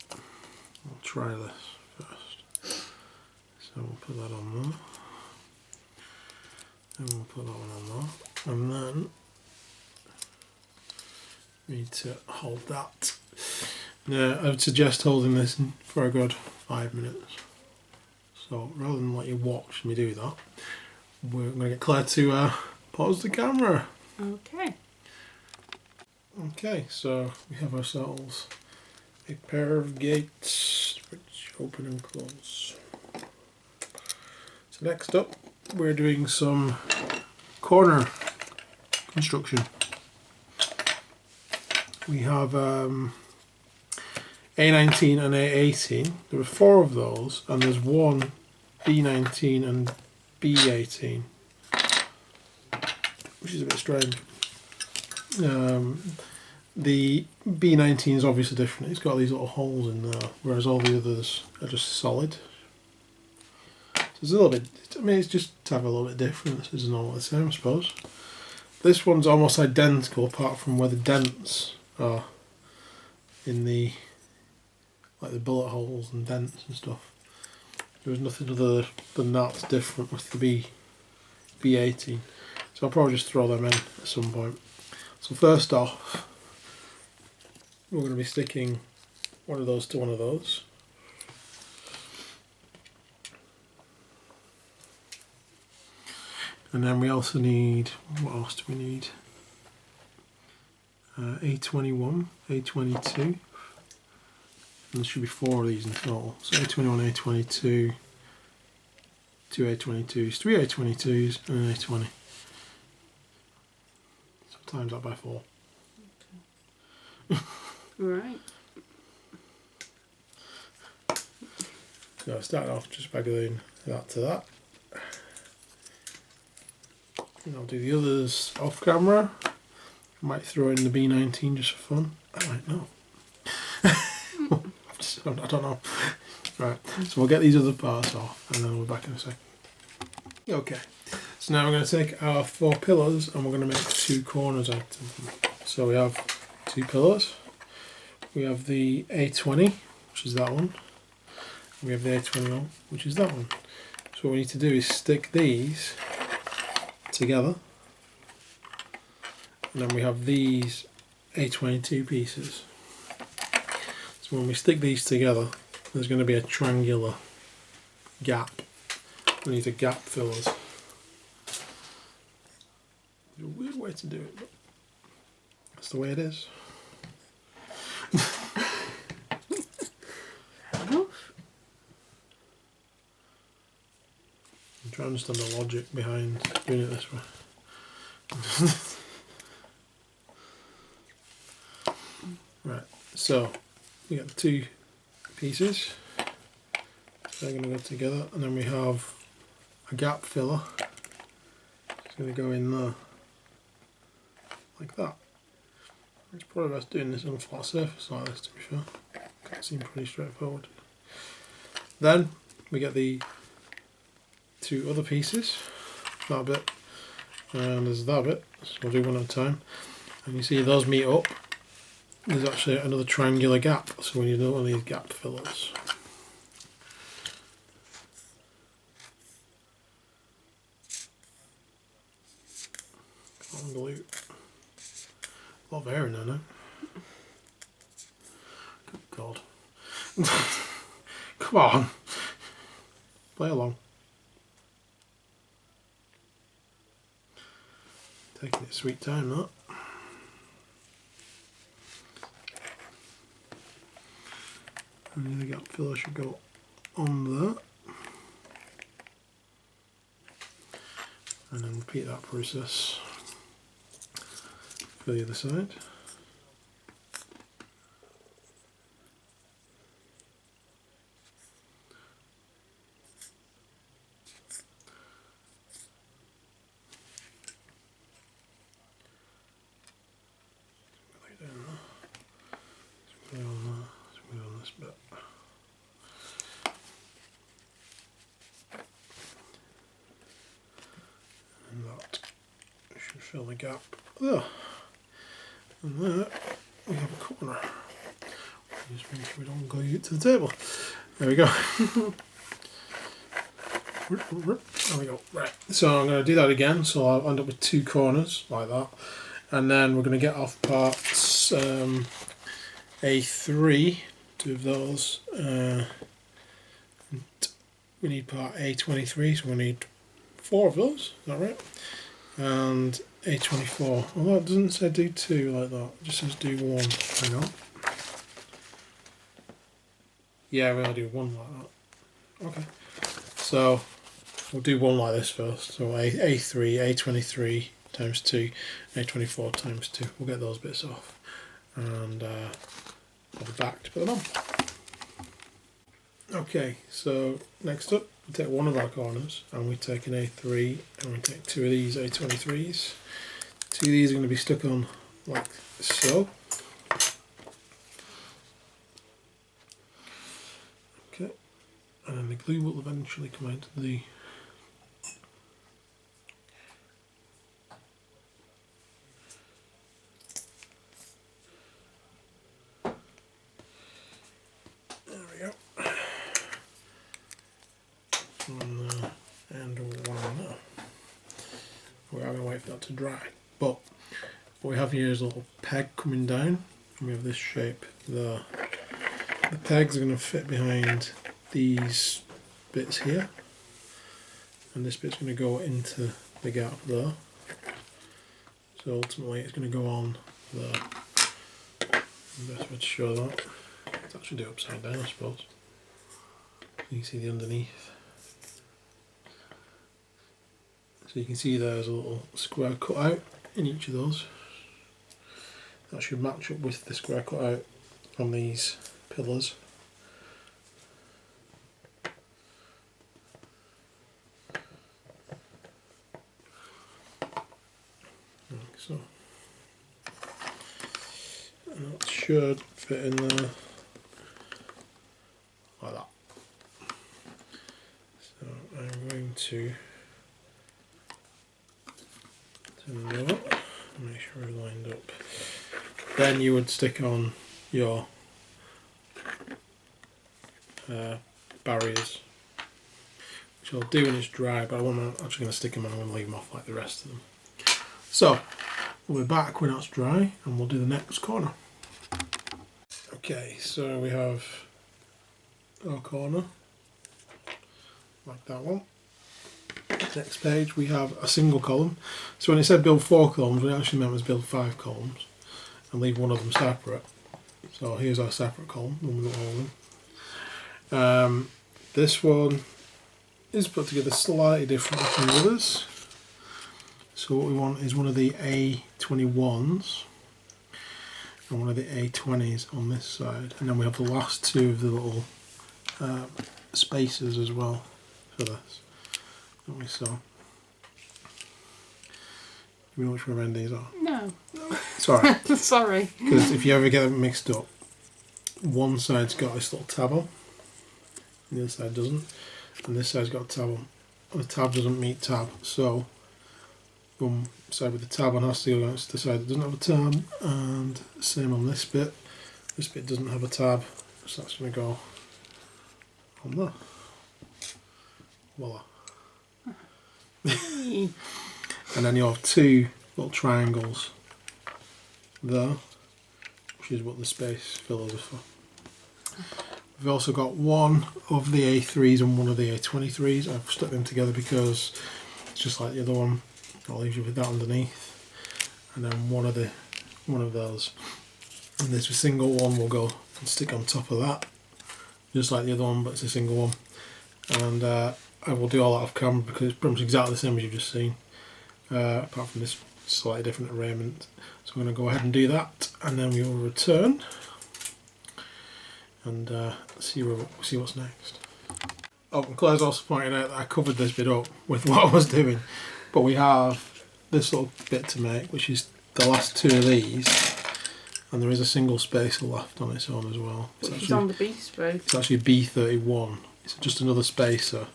I'll try this first. So we'll put that on there. And we'll put that one on there. And then we need to hold that. Now I would suggest holding this for a good 5 minutes. So rather than let you watch me do that, we're going to get Claire to pause the camera. Okay. Okay, so we have ourselves a pair of gates which open and close. So next up we're doing some corner construction. We have A19 and A18. There are 4 of those, and there's one B19 and B18, which is a bit strange. The B19 is obviously different. It's got these little holes in there, whereas all the others are just solid. So it's a little bit, I mean, it's just to have a little bit different. This isn't all the same, I suppose. This one's almost identical, apart from where the dents are in the, like the bullet holes and dents and stuff. There was nothing other than that's different with the B18. So I'll probably just throw them in at some point. So first off, we're going to be sticking one of those to one of those. And then we also need, what else do we need? A21, A22. And there should be 4 of these in total. So A21, A22, 2 A22s, 3 A22s, and an A20. So times that by 4. Right. So start off just by gluing that to that. And I'll do the others off camera. I might throw in the B19 just for fun. I might not. I don't know. Right, so we'll get these other parts off and then we'll be back in a second. Okay, so now we're going to take our 4 pillars and we're going to make 2 corners out of them. So we have 2 pillars. We have the A20, which is that one. We have the A21, which is that one. So what we need to do is stick these together. And then we have these A22 pieces. So when we stick these together, there's going to be a triangular gap. We need a gap fillers. There's a weird way to do it, but that's the way it is. Fair enough. I'm try and understand the logic behind doing it this way. Right, so we got the two pieces. They're going to go together, and then we have a gap filler. It's going to go in there, like that. It's probably best doing this on a flat surface like this, to be fair. That seems pretty straightforward. Then we get the two other pieces, that bit, and there's that bit, so we'll do one at a time. And you see those meet up, there's actually another triangular gap, so we need another one of these gap fillers. Glue. A lot of air in there now. Good God. Come on. Play along. Taking its sweet time, that. And the gap filler should go on there. And then repeat that process for the other side. On this bit. And that should fill the gap there. And there we have a corner. Just make sure we don't glue it to the table. There we go. There we go. Right. So I'm going to do that again. So I'll end up with two corners like that. And then we're going to get off parts A3, two of those. We need part A23, so we need 4 of those. Is that right? And A24. Well, it doesn't say do 2 like that. It just says do 1. Hang on. Yeah, we're going to do 1 like that. Okay. So we'll do 1 like this first. So A3, A23 times 2, A24 times 2. We'll get those bits off. And I'll be back to put them on. Okay, so next up, we take one of our corners and we take an A3 and we take 2 of these A23s. 2 of these are going to be stuck on like so. Okay, and then the glue will eventually come out of the and one there. We are going to wait for that to dry. But what we have here is a little peg coming down, and we have this shape there. The pegs are going to fit behind these bits here, and this bit's going to go into the gap there. So ultimately it's going to go on there. The best way to show that, let's actually do it upside down, I suppose. You can see the underneath. So you can see there's a little square cut out in each of those. That should match up with the square cut out on these pillars. Like so. And that should fit in there like that. So I'm going to turn them over, make sure we're lined up. Then you would stick on your barriers, which I'll do when it's dry, but I'm actually going to stick them and I'm going to leave them off like the rest of them. So we'll be back when that's dry and we'll do the next corner. Okay, so we have our corner, like that one. Next page we have a single column. So when it said build 4 columns, what it actually meant was build 5 columns and leave one of them separate. So here's our separate column, one with all of them. This one is put together slightly differently from the others. So what we want is one of the A21s and one of the A20s on this side, and then we have the last two of the little spacers as well for this. Don't we? So, do you know which one around these are? No. It's alright. Sorry. Because if you ever get them mixed up, one side's got this little tab on, and the other side doesn't, and this side's got a tab on. And the tab doesn't meet tab, so one side with the tab on has to go against the side that doesn't have a tab, and same on this bit. This bit doesn't have a tab, so that's going to go on there. Voila. And then you have two little triangles there, which is what the space fillers are for. We've also got one of the A3s and one of the A23s. I've stuck them together because it's just like the other one. I'll leave you with that underneath, and then one of those. And this single one will go and stick on top of that, just like the other one, but it's a single one. And I will do all that off camera because it's pretty much exactly the same as you've just seen, apart from this slightly different arrangement. So I'm going to go ahead and do that, and then we will return and see what's next. Oh, and Claire's also pointed out that I covered this bit up with what I was doing, but we have this little bit to make, which is the last two of these, and there is a single spacer left on its own as well. Which is on the B spray. It's actually B31. It's just another spacer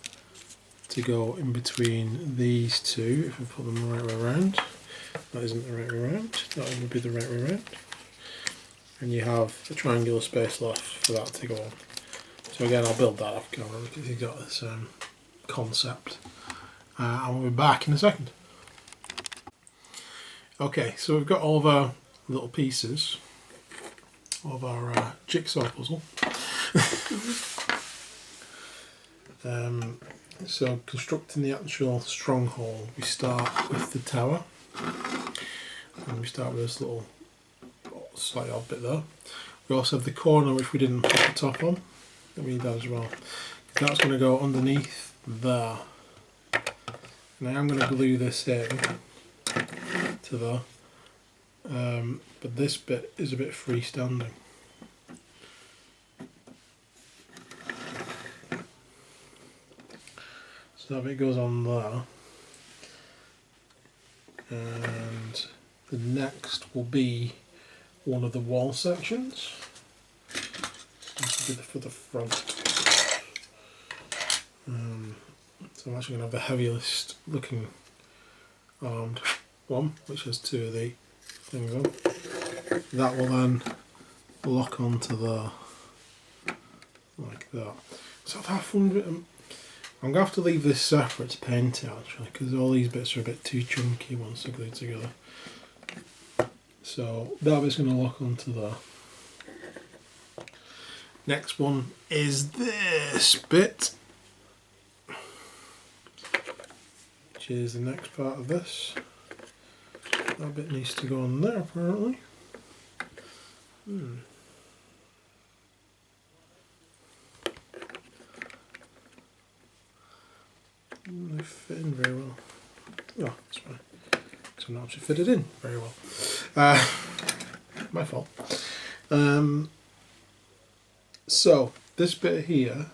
to go in between these two, if we put them the right way around. That isn't the right way around, that would be the right way around. And you have a triangular space left for that to go on. So again, I'll build that off camera because you've got this concept. And we'll be back in a second. Okay, so we've got all of our little pieces of our jigsaw puzzle. So constructing the actual stronghold, we start with the tower, and we start with this little slightly odd bit there. We also have the corner which we didn't put the top on, that we need that as well. That's going to go underneath there. And I am going to glue this in to there, but this bit is a bit freestanding. So that bit goes on there, and the next will be one of the wall sections. This will be for the front. So I'm actually going to have the heaviest looking armed one, which has two of the things on. That will then lock onto there, like that. So I've had fun with them. I'm going to have to leave this separate to paint it actually, because all these bits are a bit too chunky once they're glued together. So that bit's going to lock onto there. Next one is this bit, which is the next part of this. That bit needs to go on there apparently. They fit in very well. Oh, that's fine. Because I'm not actually fitted in very well. My fault. So this bit here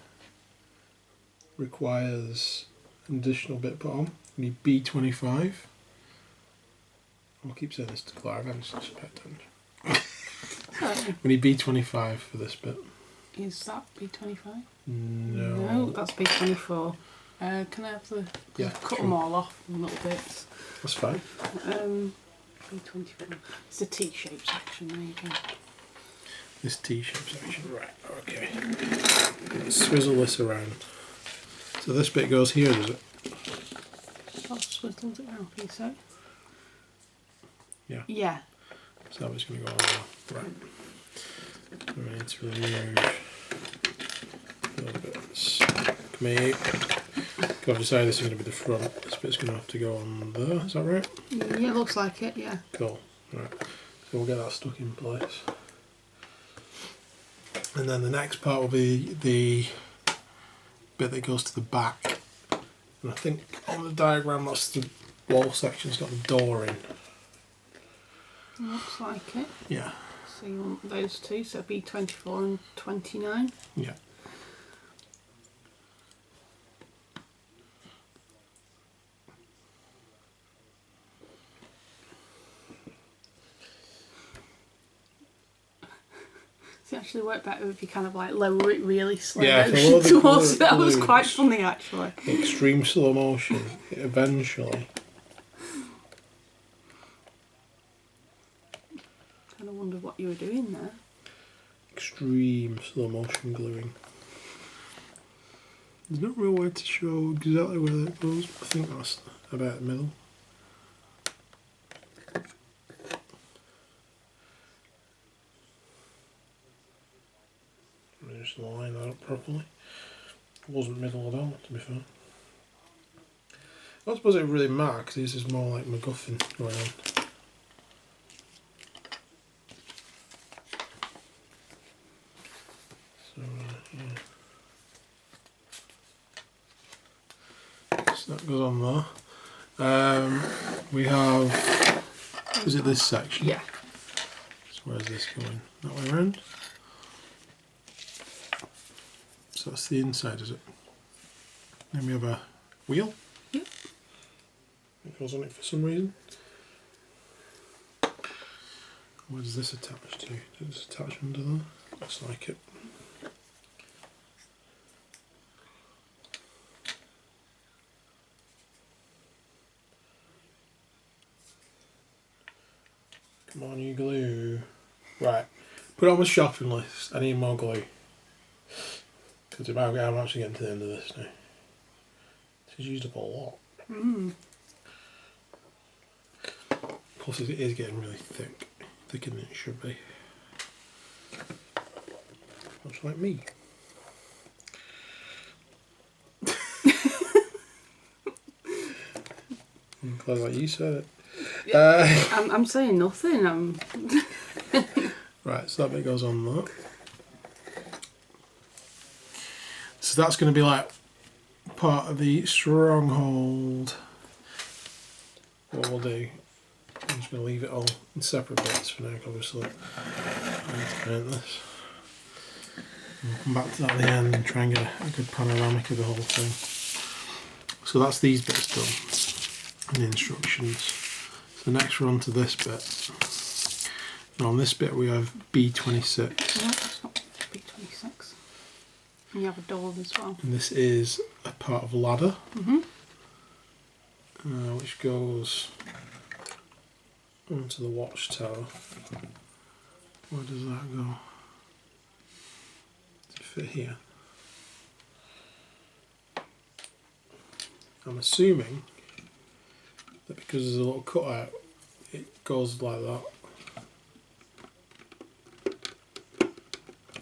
requires an additional bit put on. We need B25. I'll keep saying this to Clara, I'm just expecting. We need B25 for this bit. Is that B25? No. No, that's B24. Can I have the cut them all off in little bits? That's fine. B24. It's the T-shaped section. There you go. This T-shaped section. Right. Okay. Let's swizzle this around. So this bit goes here, does it? I've swizzled it around for you, so. Yeah. Yeah. So that was going to go on there. Right. So we need to remove a little bit. Come here. I've decided this is going to be the front. This bit's going to have to go on there. Is that right? Yeah, it looks like it. Yeah. Cool. Right. So we'll get that stuck in place. And then the next part will be the bit that goes to the back. And I think on the diagram that's the wall section's got the door in. Looks like it. Yeah. So you want those two, so B24 and 29. Yeah. It actually worked better if you kind of like lower it really slow Yeah, motion if I lower towards the it. That was balloons. quite funny actually. Extreme slow motion, eventually. Kind of wondered what you were doing there. Extreme slow motion gluing. There's not real way to show exactly where it goes. I think that's about the middle. Let me just line that up properly. It wasn't middle at all, to be fair. I suppose it really matters because this is more like MacGuffin going on. So, yeah. So that goes on there. We have. Is it this section? Yeah. So where's this going? That way around? So that's the inside, is it? Then we have a wheel. Yep. It goes on it for some reason. Where does this attach to? Does it attach under there? Looks like it. Come on, you glue. Right. Put it on my shopping list. I need more glue. Because I'm actually getting to the end of this now. This is used up a lot. Plus it is getting really thick. Thicker than it should be. Much like me. I'm glad that you said it. I'm saying nothing. Right, so that bit goes on there. So that's going to be like part of the Stronghold. What we'll do, I'm just going to leave it all in separate bits for now, obviously. I need to paint this. We'll come back to that at the end and try and get a good panoramic of the whole thing. So that's these bits done, and the instructions. So next we're on to this bit. And on this bit we have B26. No, it's not B26. And you have a door as well. And this is a part of a ladder, which goes onto the Watchtower. Where does that go? Does it fit here? I'm assuming that because there's a little cutout, it goes like that.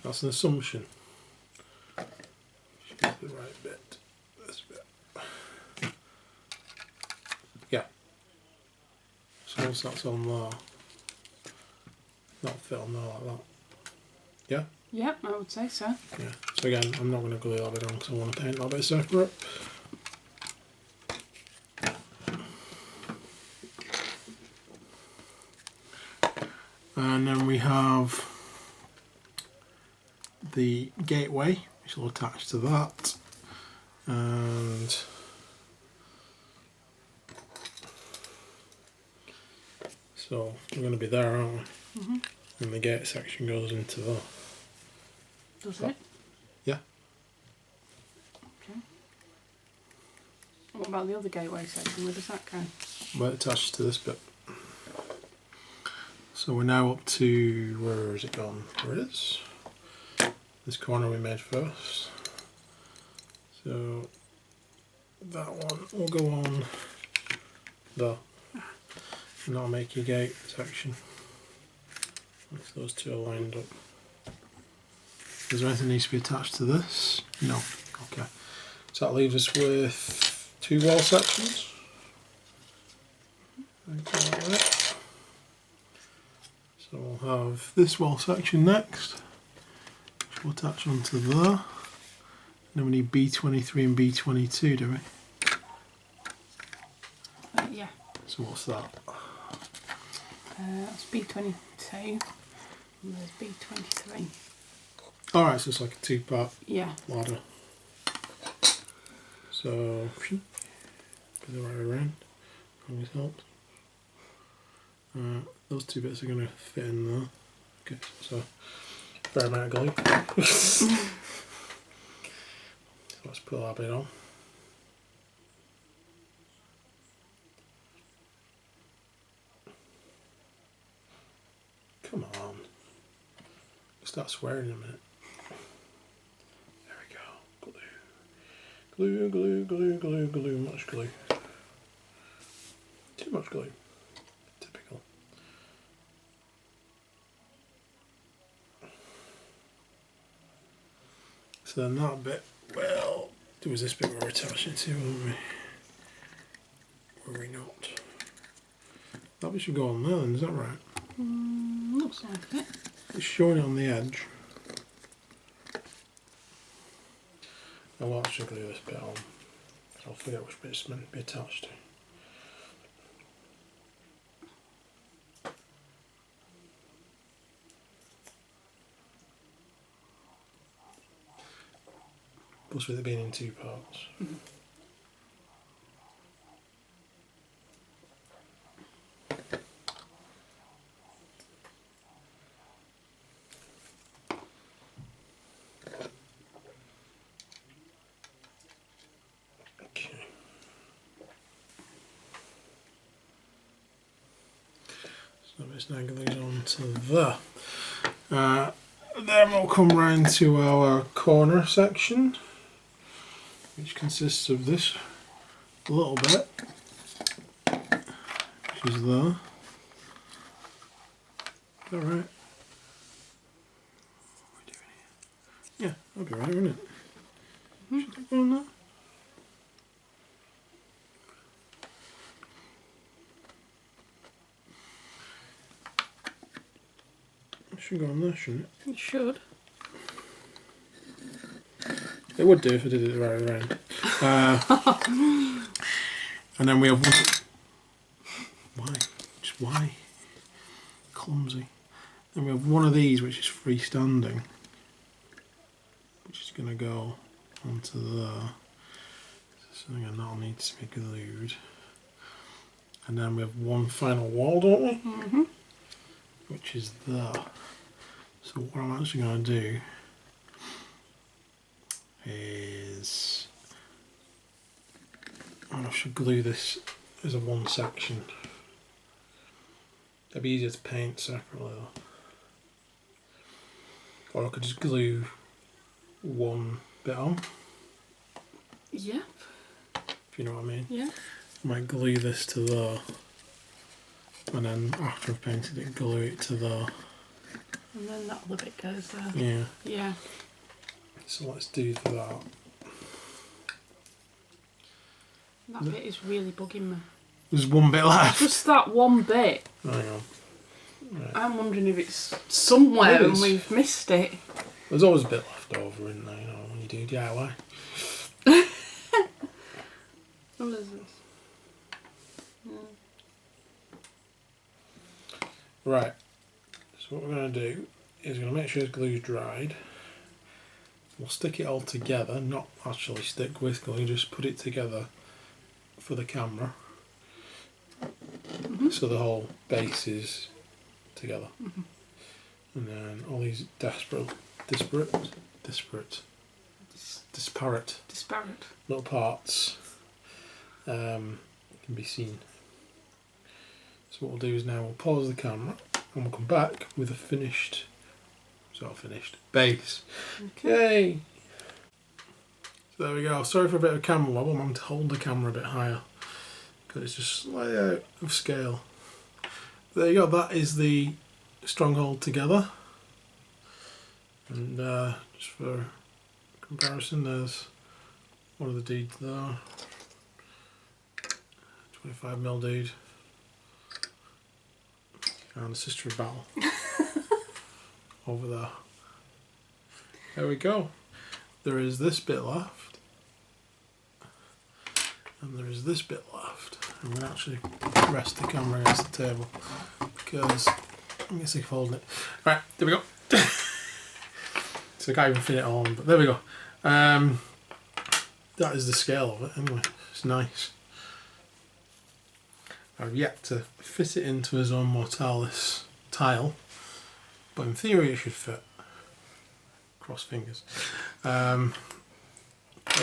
That's an assumption. Get the right bit. This bit. Yeah. So once that's on there, that'll fit on there like that. Yeah? Yep, I would say so. Yeah. So again, I'm not going to glue that bit on because I want to paint that bit separate. And then we have the gateway, which will attach to that, and so we're going to be there, aren't we? And the gate section goes into there. Does it? Yeah. Okay. What about the other gateway section? Where does that go? Well, it attaches to this bit. So we're now up to, where has it gone? There it is. This corner we made first. So that one will go on there. And that'll make your gate section. If those two are lined up. Is there anything that needs to be attached to this? No. Okay. So that leaves us with two wall sections. Like that. So we'll have this wall section next, which will attach onto there. And then we need B23 and B22, do we? So what's that? That's B22 and there's B23. Alright, so it's like a 2-part Yeah. ladder. So, go the right way around. Always helps. Those 2 bits are going to fit in there. Okay, so fair amount of glue. So let's put that bit on. Come on. Start swearing in a minute. There we go. Glue. Glue, glue, glue, glue, glue. Much glue. Too much glue. Typical. So then that bit, well, there was this bit we're attaching to, weren't we? Were we not? That bit should go on there then, is that right? Looks like it. It's showing it on the edge. I will actually glue this bit on, because I'll forget which bit it's meant to be attached to. Plus with it being in 2 parts. Mm-hmm. Okay. So it's now glued on to there. Then we'll come round to our corner section, which consists of this little bit, which is there. Is that right? What are we doing here? Yeah, that'll be right, won't it? Should that go on there? It should go on there, shouldn't it? It should. It would do if I did it the right way around. And then we have one. Why? Just why? Clumsy. Then we have one of these which is freestanding, which is going to go onto there. So again, that'll need to be glued. And then we have one final wall, don't we? Mm-hmm. Which is there. So what I'm actually going to do is I should glue this as a one section. It'd be easier to paint separately though. Or I could just glue one bit on, Yeah. if you know what I mean. Yeah. I might glue this to there, and then after I've painted it, glue it to there. And then that other bit goes there. Yeah. Yeah. So let's do that. That bit is really bugging me. There's one bit left. Just that one bit. Hang on. Right. I'm wondering if it's somewhere It and is. we've missed it. There's always a bit left over, isn't there, you know, when you do DIY. What is this? Right. So what we're going to do is we're going to make sure this glue's dried. We'll stick it all together, not actually stick with glue, just put it together for the camera. Mm-hmm. So the whole base is together. Mm-hmm. And then all these disparate little parts can be seen. So what we'll do is now we'll pause the camera and we'll come back with a finished base. Okay. Yay! So there we go. Sorry for a bit of camera wobble. I'm having to hold the camera a bit higher because it's just slightly out of scale. There you go. That is the Stronghold together. And just for comparison, there's one of the dudes there. 25mm dude. And the Sister of Battle. Over there. There we go. There is this bit left. And there is this bit left. I'm going to actually rest the camera against the table because I'm getting sick of holding it. Right, there we go. So I can't even fit it on, but there we go. That is the scale of it anyway. It's nice. I've yet to fit it into a Zone Mortalis tile, but in theory it should fit. Cross fingers. There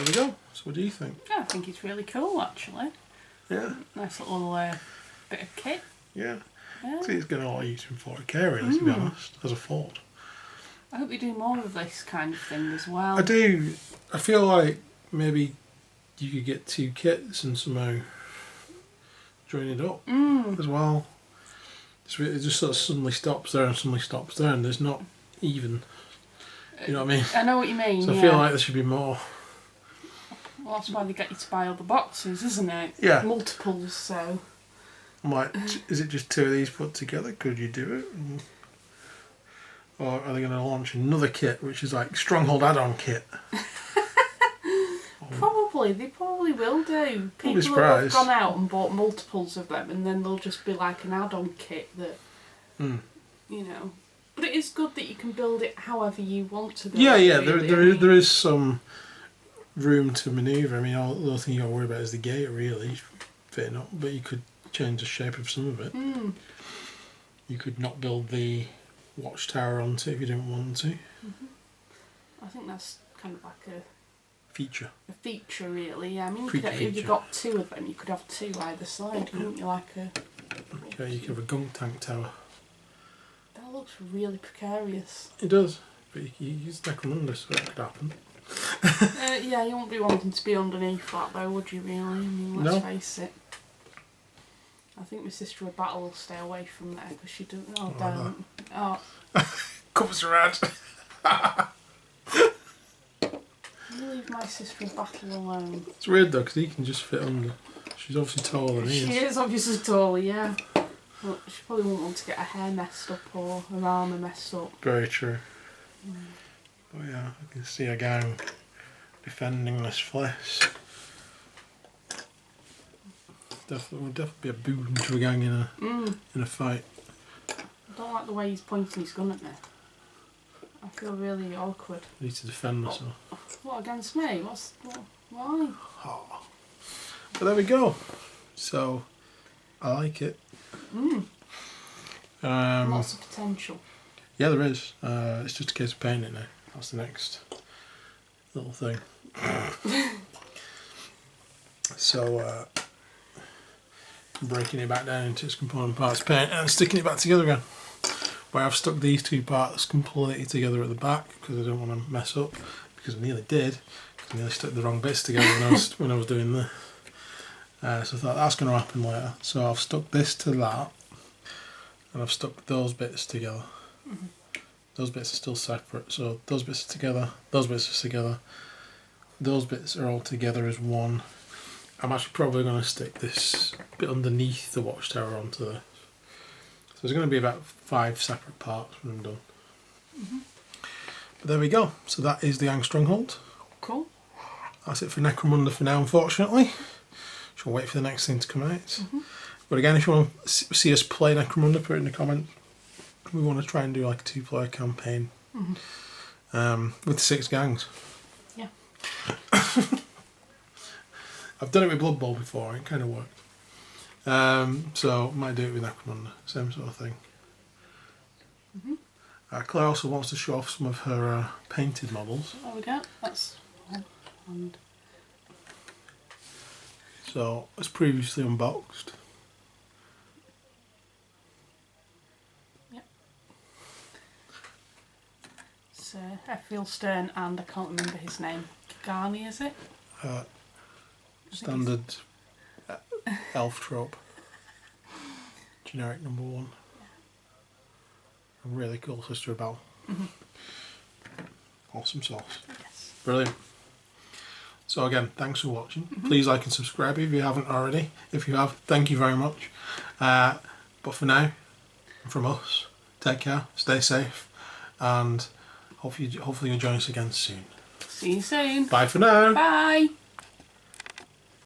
we go. So what do you think? Yeah, I think it's really cool actually. Yeah. Nice little bit of kit. Yeah. Yeah. See, it's getting a lot of use in 40k really, to be honest, as a fort. I hope they do more of this kind of thing as well. I do. I feel like maybe you could get 2 kits and somehow join it up as well. It just sort of suddenly stops there and suddenly stops there, and there's not even. You know what I mean? I know what you mean. So I feel like there should be more. Well, that's why they get you to buy all the boxes, isn't it? Yeah. Multiples, so. I'm like, is it just 2 of these put together? Could you do it? Or are they going to launch another kit, which is like Stronghold add-on kit? Probably, they probably will do. People have gone out and bought multiples of them, and then they'll just be like an add-on kit that, you know. But it is good that you can build it however you want to build it. Yeah, really. there is some room to manoeuvre. I mean, all the thing you got to worry about is the gate, really, fitting up, but you could change the shape of some of it. You could not build the Watchtower onto it if you didn't want to. I think that's kind of like a feature, really. Yeah, I mean, if you got 2 of them, you could have 2 either side, couldn't you? Like a. Okay, you could have a gunk tank tower. That looks really precarious. It does, but you use Necromunda, so that could happen. Yeah, you wouldn't be wanting to be underneath that though, would you really? I mean, let's face it. I think my sister of battle will stay away from there because she doesn't. Oh, don't. Oh. Covers her head. You leave my sister of battle alone. It's weird though, because he can just fit under. She's obviously taller than he is. She is obviously taller, yeah. Well, she probably won't want to get her hair messed up or her armour messed up. Very true. But yeah, I can see a gang defending this flesh. Would definitely be a boon to a gang in a fight. I don't like the way he's pointing his gun at me. I feel really awkward. I need to defend myself. What, against me? Why? Oh. But there we go. So, I like it. Lots of potential. Yeah, there is. It's just a case of painting it now. That's the next little thing. So, breaking it back down into its component parts, paint, and sticking it back together again. Where I've stuck these 2 parts completely together at the back because I don't want to mess up. Because I nearly did. Because I nearly stuck the wrong bits together when I was doing this. So I thought that's going to happen later. So I've stuck this to that, and I've stuck those bits together. Those bits are still separate. So those bits are together. Those bits are together. Those bits are all together as one. I'm actually probably going to stick this bit underneath the Watchtower onto this. So there's going to be about 5 separate parts when I'm done. But there we go. So that is the Yang Stronghold. Cool. That's it for Necromunda for now, unfortunately. Shall wait for the next thing to come out. But again, if you want to see us play Necromunda, put it in the comments. We want to try and do like a 2-player campaign with 6 gangs. Yeah. I've done it with Blood Bowl before, it kind of worked. So might do it with Necromunda, same sort of thing. Claire also wants to show off some of her painted models. There we go. That's and so as previously unboxed. Yep. It's Effiel Stern and I can't remember his name. Garni, is it? Standard elf trope. Generic number 1. A really cool sister of battle. Awesome sauce. Yes. Brilliant. So again, thanks for watching. Please like and subscribe if you haven't already. If you have, thank you very much. But for now, from us, take care, stay safe, and hopefully you'll join us again soon. See you soon. Bye for now. Bye.